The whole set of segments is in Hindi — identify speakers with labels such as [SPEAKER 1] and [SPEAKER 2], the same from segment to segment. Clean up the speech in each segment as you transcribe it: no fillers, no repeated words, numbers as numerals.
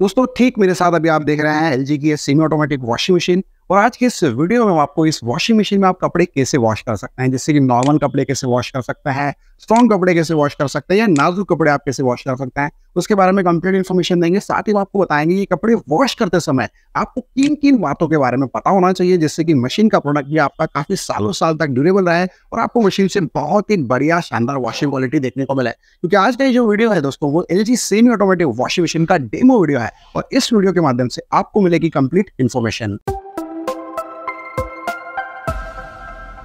[SPEAKER 1] दोस्तों ठीक मेरे साथ अभी आप देख रहे हैं एलजी की सेमी ऑटोमेटिक वॉशिंग मशीन। और आज की इस वीडियो में आपको इस वॉशिंग मशीन में आप कपड़े कैसे वॉश कर सकते हैं, जैसे कि नॉर्मल कपड़े कैसे वॉश कर सकते हैं, स्ट्रॉन्ग कपड़े कैसे वॉश कर सकते हैं या नाजुक कपड़े आप कैसे वॉश कर सकते हैं, उसके बारे में कंप्लीट इन्फॉर्मेशन देंगे। साथ ही आपको बताएंगे कि कपड़े वॉश करते समय आपको किन किन बातों के बारे में पता होना चाहिए, जिससे कि मशीन का प्रोडक्ट भी आपका काफी सालों साल तक ड्यूरेबल रहे और आपको मशीन से बहुत ही बढ़िया शानदार वॉशिंग क्वालिटी देखने को मिले। क्योंकि आज का ये जो वीडियो है दोस्तों, वो LG semi automatic washing machine का डेमो वीडियो है और इस वीडियो के माध्यम से आपको मिलेगी कंप्लीट इन्फॉर्मेशन।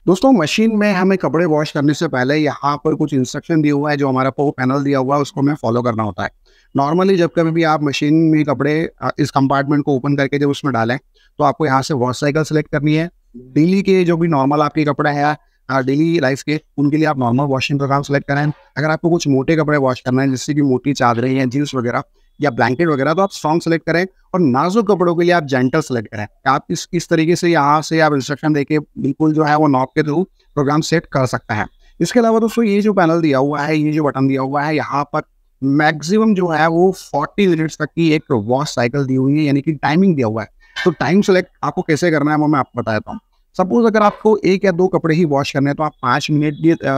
[SPEAKER 1] दोस्तों मशीन में हमें कपड़े वॉश करने से पहले यहाँ पर कुछ इंस्ट्रक्शन दिया हुआ है, जो हमारा पैनल दिया हुआ है उसको हमें फॉलो करना होता है। नॉर्मली जब कभी भी आप मशीन में कपड़े इस कंपार्टमेंट को ओपन करके जब उसमें डालें तो आपको यहाँ से वॉश साइकिल सेलेक्ट करनी है। डेली के जो भी नॉर्मल आपके कपड़े हैं डेली लाइफ के, उनके लिए आप नॉर्मल वॉशिंग प्रोग्राम सेलेक्ट करें। अगर आपको कुछ मोटे कपड़े वॉश करना है, जैसे कि मोटी चादरें या जीन्स वगैरह या ब्लैंकेट वगैरह, तो आप स्ट्रॉन्ग सेलेक्ट करें। और नाजुक कपड़ों के लिए आप जेंटल सेलेक्ट करें। आप इस तरीके से यहाँ से आप इंस्ट्रक्शन देके बिल्कुल जो है वो नॉब के थ्रू प्रोग्राम सेट कर सकते हैं। इसके अलावा दोस्तों ये जो पैनल दिया हुआ है, ये जो बटन दिया हुआ है, यहाँ पर मैक्सिमम जो है वो 40 मिनट्स तक की एक वॉश साइकिल दी हुई है, यानी कि टाइमिंग दिया हुआ है। तो टाइम सेलेक्ट आपको कैसे करना है वो मैं आपको बताता हूँ। सपोज अगर आपको 1 या 2 कपड़े ही वॉश करने हैं तो आप 5 मिनट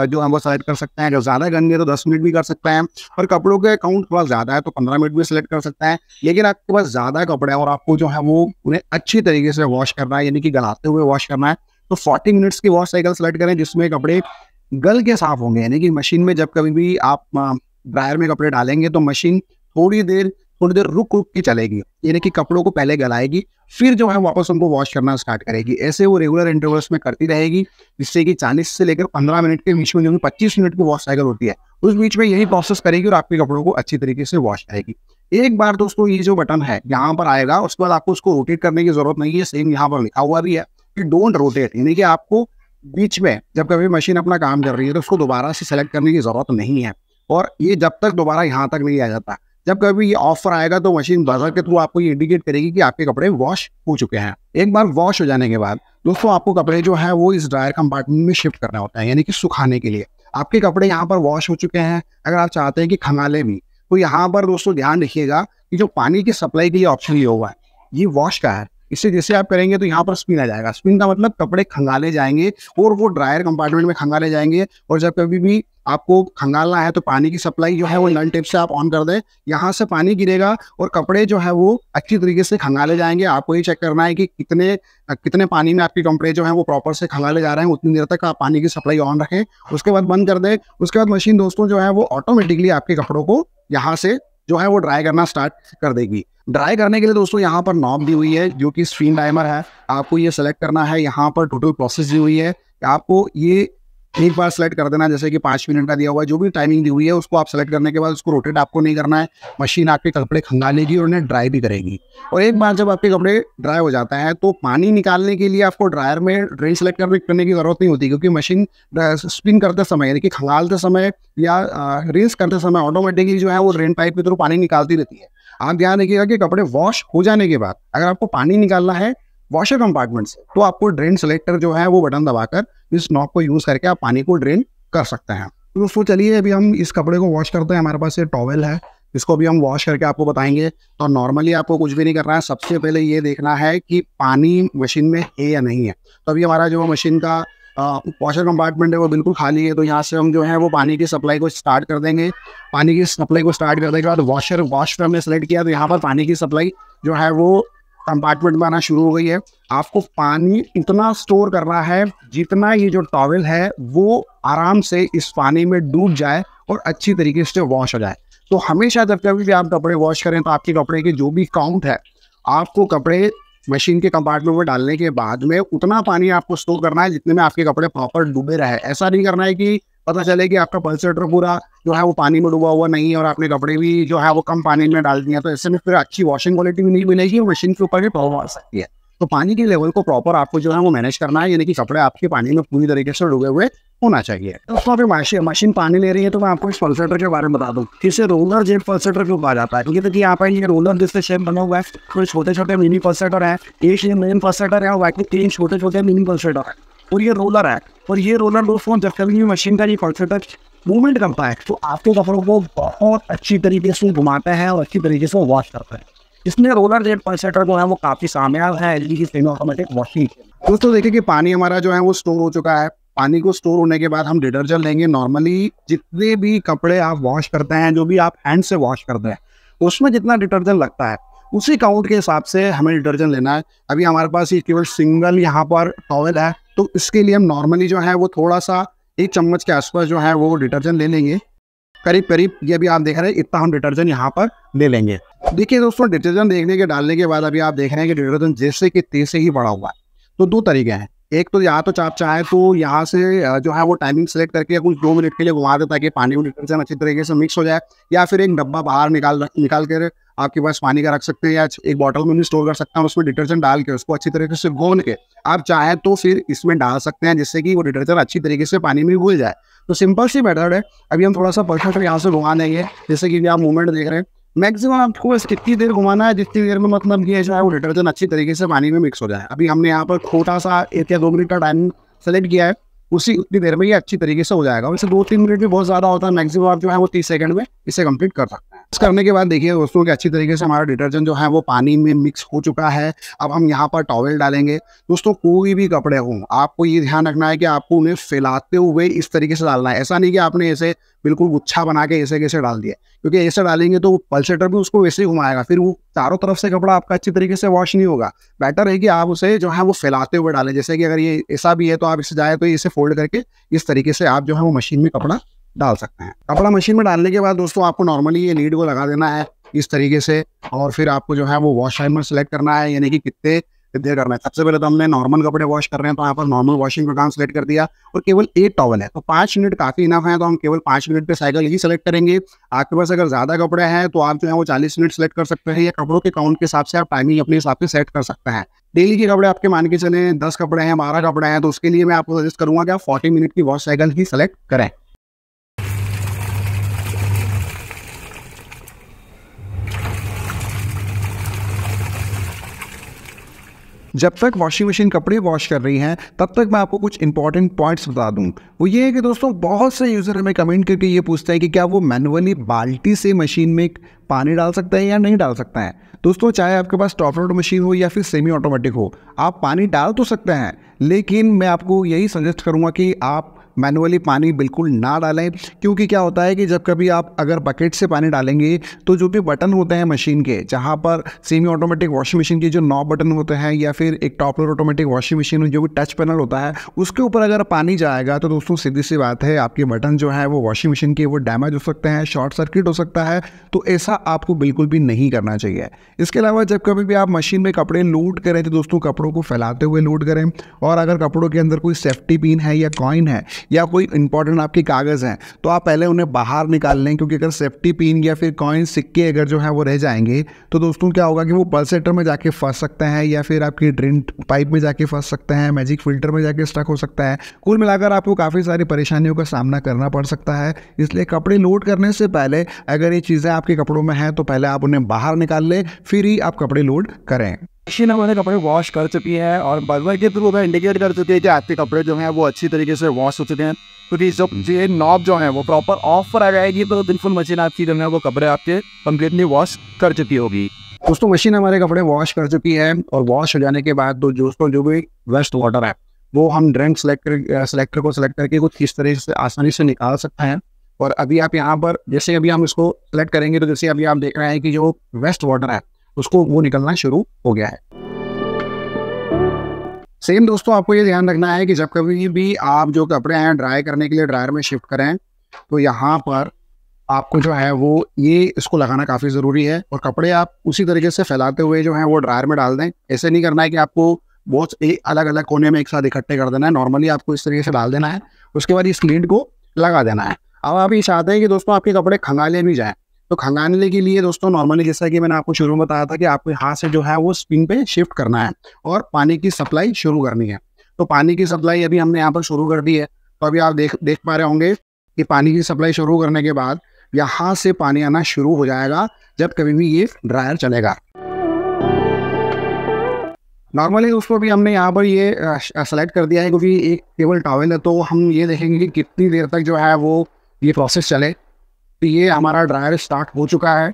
[SPEAKER 1] जो है वो सेलेक्ट कर सकते हैं। अगर ज़्यादा करनी है तो 10 मिनट भी कर सकते हैं। और कपड़ों के अकाउंट थोड़ा ज़्यादा है तो 15 मिनट भी सेलेक्ट कर सकते हैं। लेकिन आपके पास ज़्यादा कपड़े हैं और आपको जो है वो उन्हें अच्छी तरीके से वॉश करना है, यानी कि गलाते हुए वॉश करना है, तो 40 मिनट्स की वॉश साइकिल सेलेक्ट करें, जिसमें कपड़े गल के साफ होंगे। यानी कि मशीन में जब कभी भी आप ड्रायर में कपड़े डालेंगे तो मशीन थोड़ी देर रुक के चलेगी, यानी कि कपड़ों को पहले गलाएगी, फिर जो है वापस उनको वॉश करना स्टार्ट करेगी। ऐसे वो रेगुलर इंटरवल्स में करती रहेगी, जिससे कि 40 से लेकर 15 मिनट के बीच में जो 25 मिनट की वॉश साइकिल होती है, उस बीच में यही प्रोसेस करेगी और आपके कपड़ों को अच्छी तरीके से वॉश करेगी। एक बार दोस्तों ये जो बटन है यहाँ पर आएगा, उसके बाद आपको उसको रोटेट करने की जरूरत नहीं है। सेम यहाँ पर लिखा हुआ भी है कि डोंट रोटेट, यानी कि आपको बीच में जब कभी मशीन अपना काम कर रही है तो उसको दोबारा से सेलेक्ट करने की जरूरत नहीं है। और ये जब तक दोबारा यहाँ तक नहीं आ जाता, जब कभी ये ऑफर आएगा तो मशीन बजर के थ्रू आपको ये इंडिकेट करेगी कि आपके कपड़े वॉश हो चुके हैं। एक बार वॉश हो जाने के बाद दोस्तों आपको कपड़े जो है वो इस ड्रायर कंपार्टमेंट में शिफ्ट करना होता है, यानी कि सुखाने के लिए। आपके कपड़े यहाँ पर वॉश हो चुके हैं। अगर आप चाहते हैं कि खंगाले भी, तो यहाँ पर दोस्तों ध्यान रखिएगा कि जो पानी की सप्लाई के लिए ऑप्शन लिया हुआ है, ये वॉश का है। इससे जैसे आप करेंगे तो यहाँ पर स्पिन आ जाएगा। स्पिन का मतलब कपड़े खंगाले जाएंगे और वो ड्रायर कंपार्टमेंट में खंगाले जाएंगे। और जब कभी भी आपको खंगालना है तो पानी की सप्लाई जो है वो नल टिप से आप ऑन कर दें, यहाँ से पानी गिरेगा और कपड़े जो है वो अच्छी तरीके से खंगाले जाएंगे। आपको ये चेक करना है कि कितने पानी में आपके कपड़े जो है वो प्रॉपर से खंगाले जा रहे हैं। उतनी देर तक आप पानी की सप्लाई ऑन रखें, उसके बाद बंद कर दें। उसके बाद मशीन दोस्तों जो है वो ऑटोमेटिकली आपके कपड़ों को यहाँ से जो है वो ड्राई करना स्टार्ट कर देगी। ड्राई करने के लिए दोस्तों यहाँ पर नॉब दी हुई है, जो कि स्क्रीन टाइमर है। आपको ये सेलेक्ट करना है। यहाँ पर टोटल प्रोसेस दी हुई है, आपको ये एक बार सेलेक्ट कर देना। जैसे कि 5 मिनट का दिया हुआ है, जो भी टाइमिंग दी हुई है उसको आप सेलेक्ट करने के बाद उसको रोटेट आपको नहीं करना है। मशीन आपके कपड़े खंगालेगी और उन्हें ड्राई भी करेगी। और एक बार जब आपके कपड़े ड्राई हो जाता है तो पानी निकालने के लिए आपको ड्रायर में ड्रेन सेलेक्ट करने की जरूरत नहीं होती, क्योंकि मशीन स्पिन करते समय, यानी कि खंगालते समय या रिंस करते समय ऑटोमेटिकली जो है वो ड्रेन पाइप के थ्रू पानी निकालती रहती है। आप ध्यान रखिएगा कि कपड़े वॉश हो जाने के बाद अगर आपको पानी निकालना है वॉशर कंपार्टमेंट से, तो आपको ड्रेन सेलेक्टर जो है वो बटन दबाकर इस नॉब को यूज करके आप पानी को ड्रेन कर सकते हैं। तो दोस्तों चलिए अभी हम इस कपड़े को वॉश करते हैं। हमारे पास ये टॉवेल है, इसको भी हम वॉश करके आपको बताएंगे। तो नॉर्मली आपको कुछ भी नहीं करना है, सबसे पहले ये देखना है कि पानी मशीन में है या नहीं है। तो अभी हमारा जो मशीन का वॉशर कंपार्टमेंट है वो बिल्कुल खाली है, तो यहाँ से हम जो है वो पानी की सप्लाई को स्टार्ट कर देंगे। पानी की सप्लाई को स्टार्ट करने के बाद वॉश पे हमने सेलेक्ट किया, तो यहाँ पर पानी की सप्लाई जो है वो कंपार्टमेंट में आना शुरू हो गई है। आपको पानी इतना स्टोर करना है जितना ये जो टॉवेल है वो आराम से इस पानी में डूब जाए और अच्छी तरीके से वॉश हो जाए। तो हमेशा जब कभी भी आप कपड़े वॉश करें तो आपके कपड़े के जो भी काउंट है, आपको कपड़े मशीन के कंपार्टमेंट में डालने के बाद में उतना पानी आपको स्टोर करना है जितने में आपके कपड़े प्रॉपर डूबे रहे। ऐसा नहीं करना है कि पता चले कि आपका पल्सेटर पूरा जो है वो पानी में डूबा हुआ नहीं है और आपने कपड़े भी जो है वो कम पानी में डाल दिए, तो ऐसे में फिर अच्छी वॉशिंग क्वालिटी भी नहीं मिलेगी और मशीन के ऊपर भी प्रॉब्लम आ सकती है। तो पानी के लेवल को प्रॉपर आपको जो है वो मैनेज करना है, यानी कि कपड़े आपके पानी में पूरी तरीके से डूबे हुए होना चाहिए। दोस्तों अभी मशीन पानी ले रही है तो मैं आपको इस पल्सेटर के बारे में बता दूं। इसे रोलर जेट पल्सेटर क्यों कहा जाता है, क्योंकि देखिए यहाँ पर ये रोलर जिससे शेप बना हुआ है, थोड़े छोटे छोटे मिनी पल्सेटर है। एक ये मेन पल्सेटर है और बाकी 3 छोटे छोटे मिनी पल्सेटर है और ये रोलर है। और ये रोलर दोस्तों जब कभी भी मशीन का ये पल्सेटर मूवमेंट करता है तो आपके कपड़ों को बहुत अच्छी तरीके से घुमाता है और अच्छी तरीके से वॉश करता है। इसमें रोलर जेट पल्सेटर जो है वो काफी कामयाब है एलजी की सेमी ऑटोमेटिक वॉशिंग। दोस्तों देखिए कि पानी हमारा जो है वो स्टोर हो चुका है। पानी को स्टोर होने के बाद हम डिटर्जेंट लेंगे। नॉर्मली जितने भी कपड़े आप वॉश करते हैं, जो भी आप हैंड से वॉश करते हैं, उसमें जितना डिटर्जेंट लगता है उसी काउंट के हिसाब से हमें डिटर्जेंट लेना है। अभी हमारे पास ये केवल सिंगल यहाँ पर टॉवेल है, तो इसके लिए हम नॉर्मली जो है वो थोड़ा सा 1 चम्मच के आसपास जो है वो डिटर्जेंट ले लेंगे। करीब करीब ये भी आप देख रहे हैं इतना हम डिटर्जेंट यहाँ पर ले लेंगे। देखिए दोस्तों, डिटर्जेंट देखने के डालने के बाद अभी आप देख रहे हैं कि डिटर्जेंट जैसे कि तैसे ही बढ़ा हुआ है। तो 2 तरीके हैं। एक तो यहाँ तो आप चाहे तो यहाँ से जो है वो टाइमिंग सेलेक्ट करके कुछ 2 मिनट के लिए घुमा दे ताकि पानी में डिटर्जेंट अच्छी तरीके से मिक्स हो जाए, या फिर एक डब्बा बाहर निकाल कर आपके पास पानी का रख सकते हैं, या एक बॉटल में भी स्टोर कर सकते हैं। उसमें डिटर्जेंट डाल के उसको अच्छी तरीके से घोल के आप चाहे तो फिर इसमें डाल सकते हैं, जिससे कि वो डिटर्जेंट अच्छी तरीके से पानी में घुल जाए। तो सिंपल सी मेथड है। अभी हम थोड़ा सा परफेक्ट यहाँ से घुमा देंगे, जैसे कि आप मूवमेंट देख रहे हैं। मैक्सिमम आपको बस इतनी देर घुमाना है जितनी देर में मतलब कि जो है वो डिटर्जेंट अच्छी तरीके से पानी में मिक्स हो जाए। अभी हमने यहाँ पर छोटा सा 1 या 2 मिनट का टाइम सेलेक्ट किया है, उतनी देर में ये अच्छी तरीके से हो जाएगा। वैसे 2-3 मिनट भी बहुत ज़्यादा होता है, मैक्सिमम आप जो है वो 30 सेकंड में इसे कंप्लीट कर सकते हैं। इस करने के बाद देखिए दोस्तों कि अच्छी तरीके से हमारा डिटर्जेंट जो है वो पानी में मिक्स हो चुका है। अब हम यहाँ पर टॉवेल डालेंगे। दोस्तों कोई भी कपड़े हों, आपको ये ध्यान रखना है कि आपको उन्हें फैलाते हुए इस तरीके से डालना है। ऐसा नहीं कि आपने ऐसे बिल्कुल गुच्छा बना के ऐसे कैसे डाल दिया, क्योंकि ऐसे डालेंगे तो पल्सेटर भी उसको वैसे ही घुमाएगा, फिर वो चारों तरफ से कपड़ा आपका अच्छी तरीके से वॉश नहीं होगा। बेटर है कि आप उसे जो है वो फैलाते हुए डालें। जैसे कि अगर ये ऐसा भी है तो आप इसे जाए तो इसे फोल्ड करके इस तरीके से आप जो है वो मशीन में कपड़ा डाल सकते हैं। कपड़ा मशीन में डालने के बाद दोस्तों आपको नॉर्मली ये लीड को लगा देना है इस तरीके से, और फिर आपको जो है वो वॉश टाइमर सेलेक्ट करना है, यानी कि कितने देर करना है। सबसे पहले तो हमने नॉर्मल कपड़े वॉश कर रहे हैं, तो यहाँ पर नॉर्मल वॉशिंग का काम सेलेक्ट कर दिया, और केवल 1 टॉवल है तो 5 मिनट काफ़ी इनफ है, तो हम केवल 5 मिनट पे साइकिल ही सेलेक्ट करेंगे। आपके पास अगर ज़्यादा कपड़े हैं तो आप जो है वो 40 मिनट सेलेक्ट कर सकते हैं, या कपड़ों के काउंट के हिसाब से आप टाइमिंग अपने हिसाब से सेट कर सकते हैं। डेली के कपड़े आपके मान के चलें 10 कपड़े हैं, 12 कपड़े हैं, तो उसके लिए मैं आपको सजेस्ट करूँगा कि आप 40 मिनट की वॉश साइकिल ही सेलेक्ट करें। जब तक वॉशिंग मशीन कपड़े वॉश कर रही है तब तक मैं आपको कुछ इंपॉर्टेंट पॉइंट्स बता दूं। वो ये है कि दोस्तों बहुत से यूज़र हमें कमेंट करके ये पूछते हैं कि क्या वो मैनुअली बाल्टी से मशीन में पानी डाल सकता है या नहीं डाल सकता है। दोस्तों चाहे आपके पास टॉप लोड मशीन हो या फिर सेमी ऑटोमेटिक हो, आप पानी डाल तो सकते हैं, लेकिन मैं आपको यही सजेस्ट करूँगा कि आप मैनुअली पानी बिल्कुल ना डालें। क्योंकि क्या होता है कि जब कभी आप अगर बकेट से पानी डालेंगे तो जो भी बटन होते हैं मशीन के, जहाँ पर सेमी ऑटोमेटिक वॉशिंग मशीन के जो 9 बटन होते हैं, या फिर एक top load automatic washing machine में जो भी टच पैनल होता है, उसके ऊपर अगर पानी जाएगा तो दोस्तों सीधी सी बात है आपके बटन जो है वो वॉशिंग मशीन के वो डैमेज हो सकते हैं, शॉर्ट सर्किट हो सकता है। तो ऐसा आपको बिल्कुल भी नहीं करना चाहिए। इसके अलावा जब कभी भी आप मशीन में कपड़े लोड करें तो दोस्तों कपड़ों को फैलाते हुए लोड करें, और अगर कपड़ों के अंदर कोई सेफ्टी पिन है या कॉइन है या कोई इंपॉर्टेंट आपके कागज़ हैं तो आप पहले उन्हें बाहर निकाल लें। क्योंकि अगर सेफ्टी पिन या फिर कॉइन सिक्के अगर जो है वो रह जाएंगे तो दोस्तों क्या होगा कि वो पल्सेटर में जाके फंस सकते हैं, या फिर आपकी ड्रेन पाइप में जाके फंस सकते हैं, मैजिक फिल्टर में जाके स्टक हो सकता है। कुल मिलाकर आपको काफ़ी सारी परेशानियों का सामना करना पड़ सकता है। इसलिए कपड़े लोड करने से पहले अगर ये चीज़ें आपके कपड़ों में हैं तो पहले आप उन्हें बाहर निकाल लें, फिर ही आप कपड़े लोड करें।
[SPEAKER 2] मशीन हमारे कपड़े वॉश कर चुकी है और बल्ब के थ्रू हमें इंडिकेट कर चुकी है कि आपके कपड़े जो हैं वो अच्छी तरीके से वॉश हो चुके हैं। क्योंकि जब ये नॉब जो है वो प्रॉपर ऑफ पर आ जाएगी तो बिल्कुल मशीन आपकी जो है वो कपड़े आपके कंप्लीटली वॉश कर चुकी होगी।
[SPEAKER 1] दोस्तों मशीन हमारे कपड़े वॉश कर चुकी है, और वॉश हो जाने के बाद तो दोस्तों जो भी वेस्ट वाटर है वो हम ड्रेन सेलेक्टर को सेलेक्ट करके कुछ इस तरह से आसानी से निकाल सकते हैं। और अभी आप यहाँ पर जैसे अभी हम इसको सेलेक्ट करेंगे तो जैसे अभी आप देख रहे हैं कि जो वेस्ट वाटर है उसको वो निकलना शुरू हो गया है। सेम दोस्तों आपको ये ध्यान रखना है कि जब कभी भी आप जो कपड़े हैं ड्राई करने के लिए ड्रायर में शिफ्ट करें तो यहाँ पर आपको जो है वो ये इसको लगाना काफ़ी ज़रूरी है, और कपड़े आप उसी तरीके से फैलाते हुए जो है वो ड्रायर में डाल दें। ऐसे नहीं करना है कि आपको बहुत अलग अलग कोने में एक साथ इकट्ठे कर देना है, नॉर्मली आपको इस तरीके से डाल देना है, उसके बाद इस लीड को लगा देना है। अब आप ये चाहते हैं कि दोस्तों आपके कपड़े खंगाले भी जाएँ, तो खंगालने के लिए दोस्तों नॉर्मली जैसा कि मैंने आपको शुरू में बताया था कि आपको हाथ से जो है वो स्पिन पे शिफ्ट करना है और पानी की सप्लाई शुरू करनी है। तो पानी की सप्लाई अभी हमने यहाँ पर शुरू कर दी है। तो अभी आप देख पा रहे होंगे कि पानी की सप्लाई शुरू करने के बाद यहाँ से पानी आना शुरू हो जाएगा जब कभी भी ये ड्रायर चलेगा। नॉर्मली उसको भी हमने यहाँ पर ये सेलेक्ट कर दिया है क्योंकि एक केवल टॉवेल है, तो हम ये देखेंगे कि कितनी देर तक जो है वो ये प्रोसेस चले। तो ये हमारा ड्रायर स्टार्ट हो चुका है।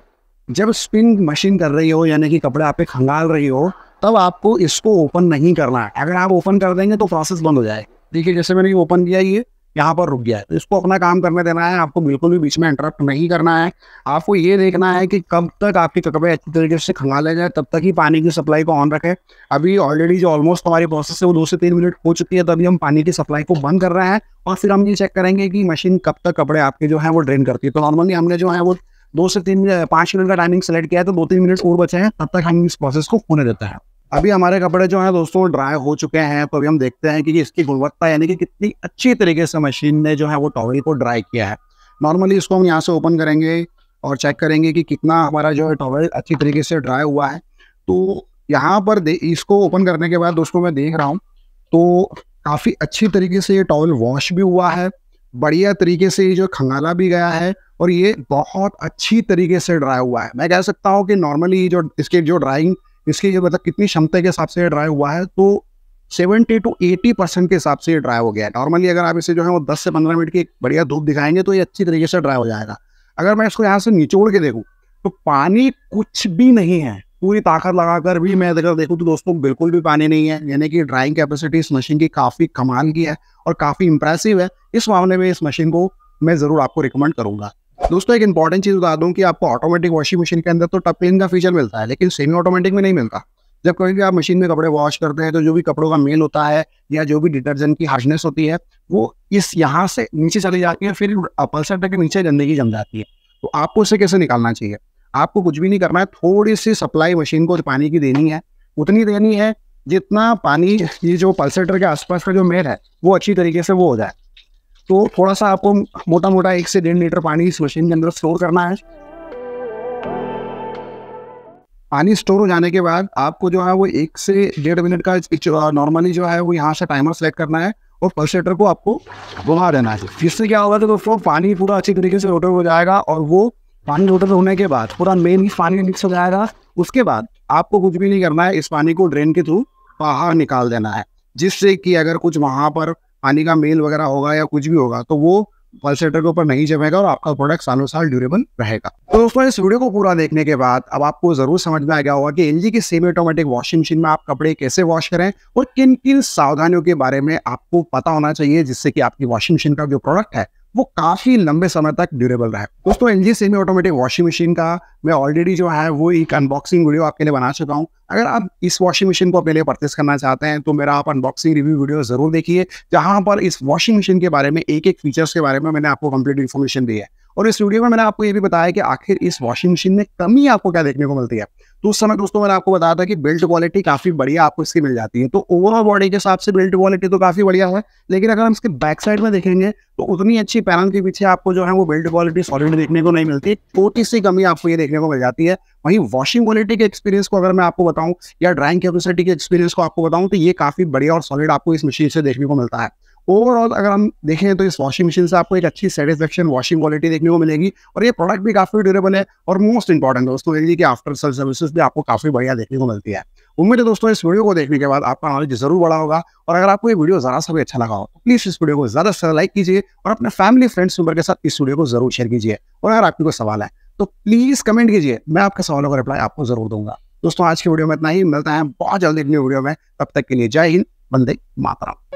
[SPEAKER 1] जब स्पिन मशीन कर रही हो यानी कि कपड़े आप पे खंगाल रही हो, तब आपको इसको ओपन नहीं करना है। अगर आप ओपन कर देंगे तो प्रोसेस बंद हो जाए। देखिए जैसे मैंने ओपन किया, ये यहाँ पर रुक गया है, तो इसको अपना काम करने देना है। आपको बिल्कुल भी बीच में इंटरप्ट नहीं करना है। आपको ये देखना है कि कब तक आपके कपड़े अच्छी तरीके से खंगाले जाए, तब तक ही पानी की सप्लाई को ऑन रखें। अभी ऑलरेडी जो ऑलमोस्ट हमारी प्रोसेस है वो 2 से 3 मिनट हो चुकी है, तभी हम पानी की सप्लाई को बंद कर रहे हैं और फिर हम ये चेक करेंगे कि मशीन कब तक कपड़े आपके जो है वो ड्रेन करती है। तो नॉर्मली हमने जो है वो 2 से 5 मिनट का टाइमिंग सेलेक्ट किया है, तो 2-3 मिनट और बचे हैं, तब तक हम इस प्रोसेस को होने देते हैं। अभी हमारे कपड़े जो हैं दोस्तों ड्राई हो चुके हैं, तो अभी हम देखते हैं कि इसकी गुणवत्ता यानी कि कितनी अच्छी तरीके से मशीन ने जो है वो टॉवल को ड्राई किया है। नॉर्मली इसको हम यहाँ से ओपन करेंगे और चेक करेंगे कि कितना हमारा जो है टॉवल अच्छी तरीके से ड्राई हुआ है। तो यहाँ पर इसको ओपन करने के बाद दोस्तों मैं देख रहा हूँ तो काफ़ी अच्छी तरीके से ये टॉवल वॉश भी हुआ है, बढ़िया तरीके से ये जो खंगाला भी गया है और ये बहुत अच्छी तरीके से ड्राई हुआ है। मैं कह सकता हूँ कि नॉर्मली जो इसकी जो ड्राइंग इसकी जो मतलब कितनी क्षमता के हिसाब से ये ड्राई हुआ है, तो 70 to 80% के हिसाब से ये ड्राई हो गया है। नॉर्मली अगर आप इसे जो है वो 10 से 15 मिनट की बढ़िया धूप दिखाएंगे तो ये अच्छी तरीके से ड्राई हो जाएगा। अगर मैं इसको यहाँ से निचोड़ के देखूँ तो पानी कुछ भी नहीं है, पूरी ताकत लगाकर भी मैं अगर देखूँ तो दोस्तों बिल्कुल भी पानी नहीं है। यानी कि ड्राइंग कैपेसिटी इस मशीन की काफ़ी कमाल की है और काफ़ी इंप्रेसिव है। इस मामले में इस मशीन को मैं ज़रूर आपको रिकमेंड करूँगा। दोस्तों एक इंपॉर्टेंट चीज़ बता दूं कि आपको ऑटोमेटिक वॉशिंग मशीन के अंदर तो टप क्लीन का फीचर मिलता है, लेकिन सेमी ऑटोमेटिक में नहीं मिलता। जब कभी भी आप मशीन में कपड़े वॉश करते हैं तो जो भी कपड़ों का मेल होता है या जो भी डिटर्जेंट की हार्शनेस होती है वो इस यहाँ से नीचे चली जाती है, फिर पल्सर के नीचे गंदगी जम जाती है। तो आपको इसे कैसे निकालना चाहिए? आपको कुछ भी नहीं करना है, थोड़ी सी सप्लाई मशीन को पानी की देनी है, उतनी देनी है जितना पानी ये जो पल्सेटर के आसपास का जो मेल है वो अच्छी तरीके से वो हो जाए। तो थोड़ा सा आपको मोटा मोटा 1 से 1.5 लीटर पानी इस मशीन के अंदर स्टोर करना है। पानी स्टोर हो जाने के बाद आपको जो है वो 1 से 1.5 मिनट का नॉर्मली जो है वो यहाँ से टाइमर सेलेक्ट करना है और पल्सेटर को आपको घुमा देना है। जिससे क्या होगा तो दोस्तों पानी पूरा अच्छी तरीके से रोटेट हो जाएगा और वो पानी रोटेट होने के बाद पूरा मेन पानी मिक्स हो जाएगा। उसके बाद आपको कुछ भी नहीं करना है, इस पानी को ड्रेन के थ्रू बाहर निकाल देना है, जिससे कि अगर कुछ वहाँ पर पानी का मेल वगैरह होगा या कुछ भी होगा तो वो पल्सेटर के ऊपर नहीं जमेगा और आपका प्रोडक्ट सालों साल ड्यूरेबल रहेगा। तो दोस्तों इस वीडियो को पूरा देखने के बाद अब आपको जरूर समझ में आ गया होगा कि एलजी की सेमी ऑटोमेटिक वॉशिंग मशीन में आप कपड़े कैसे वॉश करें और किन किन सावधानियों के बारे में आपको पता होना चाहिए, जिससे कि आपकी वॉशिंग मशीन का जो प्रोडक्ट है वो काफी लंबे समय तक ड्यूरेबल रहे। दोस्तों LG semi automatic washing machine का मैं ऑलरेडी जो है वो एक अनबॉक्सिंग वीडियो आपके लिए बना चुका हूं। अगर आप इस वॉशिंग मशीन को अपने लिए परचेस करना चाहते हैं तो मेरा आप अनबॉक्सिंग रिव्यू वीडियो जरूर देखिए, जहां पर इस वॉशिंग मशीन के बारे में एक एक फीचर्स के बारे में मैंने आपको कंप्लीट इन्फॉर्मेशन दी है। और इस वीडियो में मैंने आपको ये भी बताया कि आखिर इस वॉशिंग मशीन में कमी आपको क्या देखने को मिलती है। तो उस समय दोस्तों मैंने आपको बताया था कि बिल्ड क्वालिटी काफी बढ़िया आपको इसकी मिल जाती है। तो ओवरऑल बॉडी के हिसाब से बिल्ड क्वालिटी तो काफी बढ़िया है, लेकिन अगर हम इसके बैक साइड में देखेंगे तो उतनी अच्छी पैनल के पीछे आपको जो है वो बिल्ड क्वालिटी सॉलिड देखने को नहीं मिलती, छोटी सी कमी आपको ये देखने को मिल जाती है। वहीं वॉशिंग क्वालिटी के एक्सपीरियंस को अगर मैं आपको बताऊं या ड्राइंग कैपेसिटी के एक्सपीरियंस को आपको बताऊं तो ये काफी बढ़िया और सॉलिड आपको इस मशीन से देखने को मिलता है। ओवरऑल अगर हम देखें तो इस वॉशिंग मशीन से आपको एक अच्छी सेटिस्फेक्शन वॉशिंग क्वालिटी देखने को मिलेगी और ये प्रोडक्ट भी काफी ड्यूरेबल है और मोस्ट इंपॉर्टेंट दोस्तों एलजी के आफ्टर सेल सर्विसेज भी आपको काफी बढ़िया देखने को मिलती है। उम्मीद है दोस्तों इस वीडियो को देखने के बाद आपका नॉलेज जरूर बड़ा होगा और अगर आपको ये वीडियो जरा सा भी अच्छा लगा हो तो प्लीज इस वीडियो को ज्यादा से लाइक कीजिए और अपने फैमिली फ्रेंड्स मेंबर के साथ इस वीडियो को जरूर शेयर कीजिए। और अगर आपको कोई सवाल है तो प्लीज कमेंट कीजिए, मैं आपके सवालों का रिप्लाई आपको जरूर दूंगा। दोस्तों आज की वीडियो में इतना ही, मिलता है बहुत जल्दी अपनी वीडियो में, तब तक के लिए जय हिंद, वंदे मातरम।